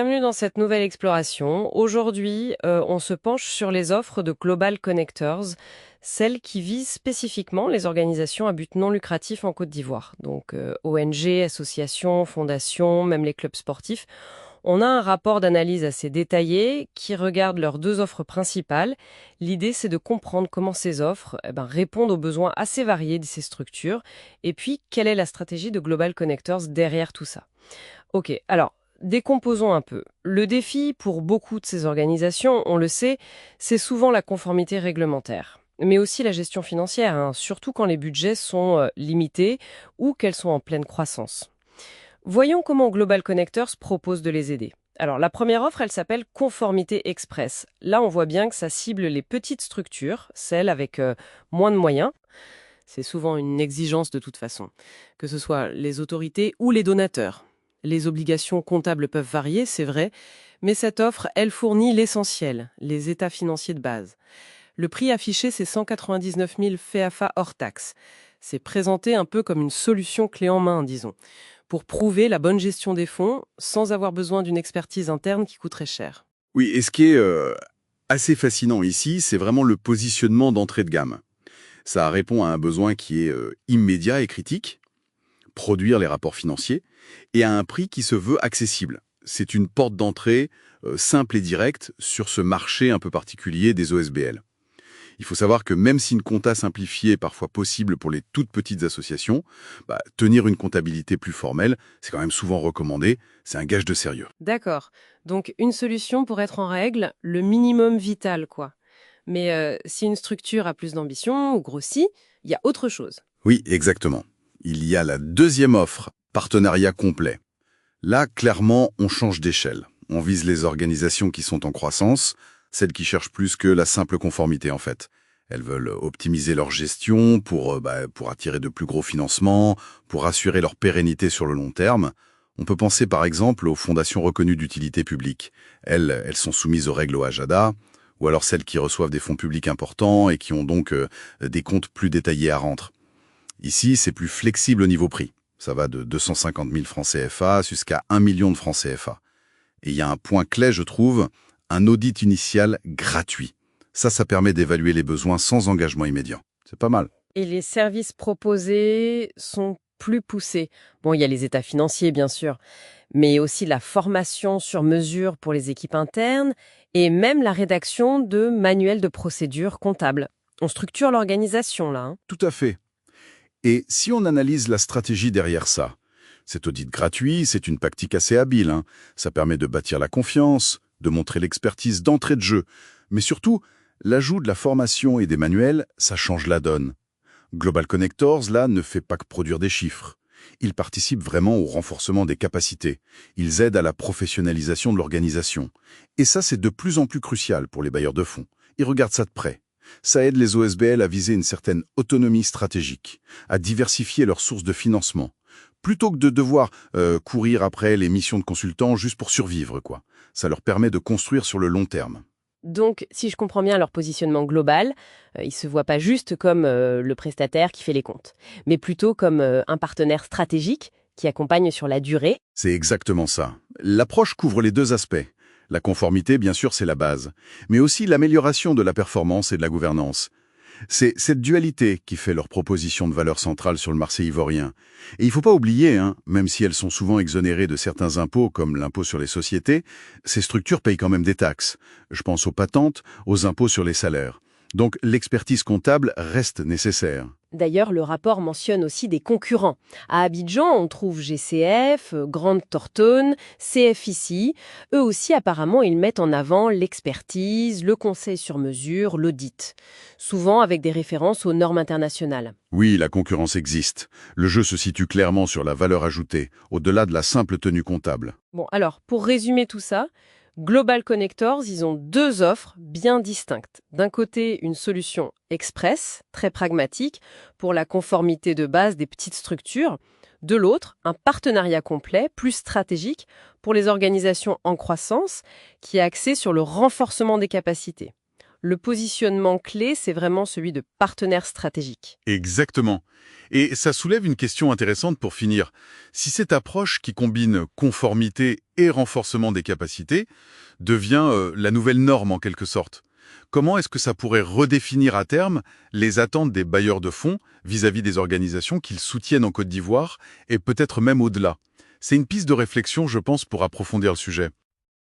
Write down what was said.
Bienvenue dans cette nouvelle exploration. Aujourd'hui, on se penche sur les offres de Global Connectors, celles qui visent spécifiquement les organisations à but non lucratif en Côte d'Ivoire. Donc ONG, associations, fondations, même les clubs sportifs. On a un rapport d'analyse assez détaillé qui regarde leurs deux offres principales. L'idée, c'est de comprendre comment ces offres répondent aux besoins assez variés de ces structures et puis quelle est la stratégie de Global Connectors derrière tout ça. Ok, alors décomposons un peu. Le défi pour beaucoup de ces organisations, on le sait, c'est souvent la conformité réglementaire, mais aussi la gestion financière, surtout quand les budgets sont limités ou qu'elles sont en pleine croissance. Voyons comment Global Connectors propose de les aider. Alors, la première offre, elle s'appelle Conformité Express. Là, on voit bien que ça cible les petites structures, celles avec moins de moyens. C'est souvent une exigence de toute façon, que ce soit les autorités ou les donateurs. Les obligations comptables peuvent varier, c'est vrai, mais cette offre, elle fournit l'essentiel, les états financiers de base. Le prix affiché, c'est 199 000 FEAFA hors taxe. C'est présenté un peu comme une solution clé en main, disons, pour prouver la bonne gestion des fonds sans avoir besoin d'une expertise interne qui coûterait cher. Oui, et ce qui est assez fascinant ici, c'est vraiment le positionnement d'entrée de gamme. Ça répond à un besoin qui est immédiat et critique, produire les rapports financiers, et à un prix qui se veut accessible. C'est une porte d'entrée simple et directe sur ce marché un peu particulier des OSBL. Il faut savoir que même si une compta simplifiée est parfois possible pour les toutes petites associations, tenir une comptabilité plus formelle, c'est quand même souvent recommandé, c'est un gage de sérieux. D'accord. Donc, une solution pour être en règle, le minimum vital, quoi. Mais si une structure a plus d'ambition ou grossit, il y a autre chose. Oui, exactement. Il y a la deuxième offre, partenariat complet. Là, clairement, on change d'échelle. On vise les organisations qui sont en croissance, celles qui cherchent plus que la simple conformité en fait. Elles veulent optimiser leur gestion pour attirer de plus gros financements, pour assurer leur pérennité sur le long terme. On peut penser par exemple aux fondations reconnues d'utilité publique. Elles sont soumises aux règles OAJADA, ou alors celles qui reçoivent des fonds publics importants et qui ont donc des comptes plus détaillés à rendre. Ici, c'est plus flexible au niveau prix. Ça va de 250 000 francs CFA jusqu'à 1 million de francs CFA. Et il y a un point clé, je trouve, un audit initial gratuit. Ça permet d'évaluer les besoins sans engagement immédiat. C'est pas mal. Et les services proposés sont plus poussés. Bon, il y a les états financiers, bien sûr, mais aussi la formation sur mesure pour les équipes internes et même la rédaction de manuels de procédure comptable. On structure l'organisation, là. Tout à fait. Et si on analyse la stratégie derrière ça, cet audit gratuit, c'est une tactique assez habile. Ça permet de bâtir la confiance, de montrer l'expertise d'entrée de jeu. Mais surtout, l'ajout de la formation et des manuels, ça change la donne. Global Connectors, là, ne fait pas que produire des chiffres. Ils participent vraiment au renforcement des capacités. Ils aident à la professionnalisation de l'organisation. Et ça, c'est de plus en plus crucial pour les bailleurs de fonds. Ils regardent ça de près. Ça aide les OSBL à viser une certaine autonomie stratégique, à diversifier leurs sources de financement, plutôt que de devoir courir après les missions de consultants juste pour survivre, quoi. Ça leur permet de construire sur le long terme. Donc, si je comprends bien leur positionnement global, ils ne se voient pas juste comme le prestataire qui fait les comptes, mais plutôt comme un partenaire stratégique qui accompagne sur la durée. C'est exactement ça. L'approche couvre les deux aspects. La conformité, bien sûr, c'est la base, mais aussi l'amélioration de la performance et de la gouvernance. C'est cette dualité qui fait leur proposition de valeur centrale sur le marché ivoirien. Et il ne faut pas oublier, même si elles sont souvent exonérées de certains impôts comme l'impôt sur les sociétés, ces structures payent quand même des taxes. Je pense aux patentes, aux impôts sur les salaires. Donc l'expertise comptable reste nécessaire. D'ailleurs, le rapport mentionne aussi des concurrents. À Abidjan, on trouve GCF, Grande Thornton, CFIC. Eux aussi, apparemment, ils mettent en avant l'expertise, le conseil sur mesure, l'audit. Souvent avec des références aux normes internationales. Oui, la concurrence existe. Le jeu se situe clairement sur la valeur ajoutée, au-delà de la simple tenue comptable. Bon, alors, pour résumer tout ça, Global Connectors, ils ont deux offres bien distinctes. D'un côté, une solution express, très pragmatique, pour la conformité de base des petites structures. De l'autre, un partenariat complet, plus stratégique, pour les organisations en croissance, qui est axé sur le renforcement des capacités. Le positionnement clé, c'est vraiment celui de partenaire stratégique. Exactement. Et ça soulève une question intéressante pour finir. Si cette approche qui combine conformité et renforcement des capacités devient la nouvelle norme en quelque sorte, comment est-ce que ça pourrait redéfinir à terme les attentes des bailleurs de fonds vis-à-vis des organisations qu'ils soutiennent en Côte d'Ivoire et peut-être même au-delà? C'est une piste de réflexion, je pense, pour approfondir le sujet.